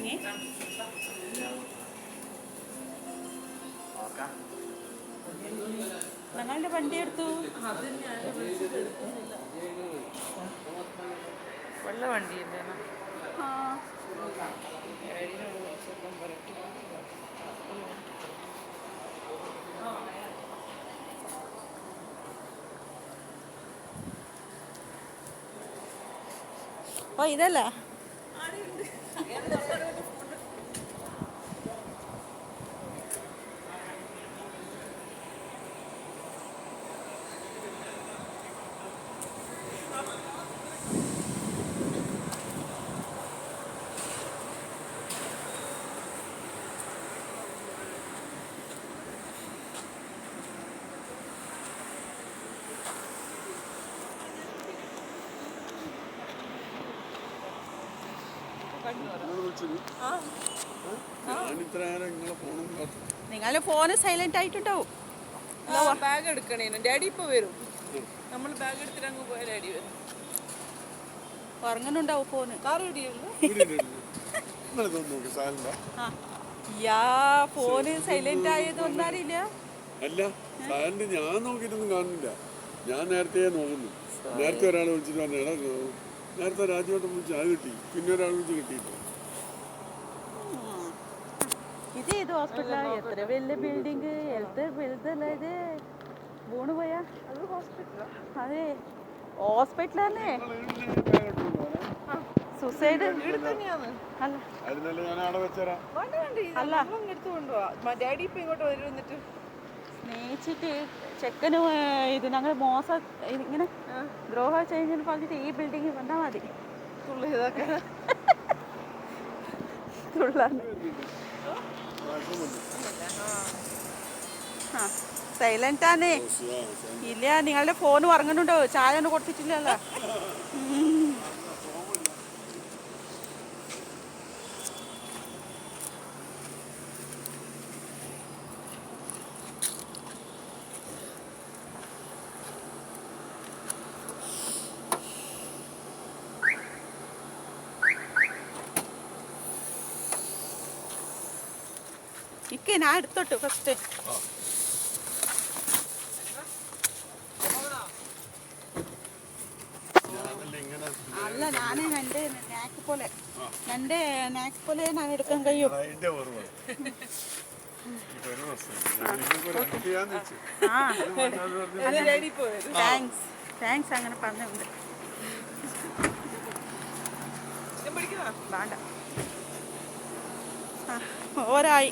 ഇറങ്ങി. ഞങ്ങളുടെ വണ്ടി എടുത്തു. വെള്ള വണ്ടിയല്ലേ? ഓ ഇതല്ല നിങ്ങളുടെ ഫോണ് സൈലന്റ് ആയിട്ടുണ്ടാവും. ബാഗ് എടുക്കണേ, ഡാഡി ഇപ്പൊ വരും. നമ്മൾ ബാഗ് എടുത്തിട്ട് അങ്ങ് പോയാൽ ഡാഡി വരും. ഉറങ്ങുന്നുണ്ടാവും ഫോണ്. കാർ റെഡിയല്ലോ. ഫോണ് സൈലന്റ് ആയതൊന്നും അറിയില്ല. അല്ല സൈലന്റ് ഞാൻ നോക്കിയിട്ടൊന്നും കാണുന്നില്ല. ഞാൻ നേരത്തെ നോക്കുന്നു. നേരത്തെ ഒരാൾ വിളിച്ചിട്ട് പറഞ്ഞു, നേരത്തെ രാജ്യവട്ടം വിളിച്ച് അത് കിട്ടി, പിന്നെ ഒരാൾ വിളിച്ച് കിട്ടിയില്ല. ഇത് ഏത് ഹോസ്പിറ്റലാ? എത്ര വലിയ ബിൽഡിങ്, എത്ര വലുതല്ല ഇത്. വീണ് പോയാ അത് ഹോസ്പിറ്റലാ? അതെ ഹോസ്പിറ്റലാണേ. സൂസൈഡ് ഡാഡി ഇപ്പൊ ഇങ്ങോട്ട് വരും. എന്നിട്ട് സ്നേഹിച്ചിട്ട് ചെക്കന് ഇത് ഞങ്ങൾ മോശം ഇങ്ങനെ ദ്രോഹം ചെയ്യുന്നതിന് പറഞ്ഞിട്ട് ഈ ബിൽഡിങ് വന്നാൽ മതി. തുള്ളാൻ സൈലന്റ് ആണേ. ഇല്ല നിങ്ങളുടെ ഫോൺ ഉറങ്ങുന്നുണ്ടോ? ചായ ഒന്നും കൊടുത്തിട്ടില്ലല്ലോ. ഇക്കെ ഞാൻ എടുത്തോട്ടു ഫസ്റ്റ്. അല്ല ഞാന് എൻ്റെ നാക്ക് പോലെ ഞാൻ എടുക്കാൻ കഴിയും. താങ്ക്സ് അങ്ങനെ പറഞ്ഞുണ്ട്. വേണ്ട ഓരായി.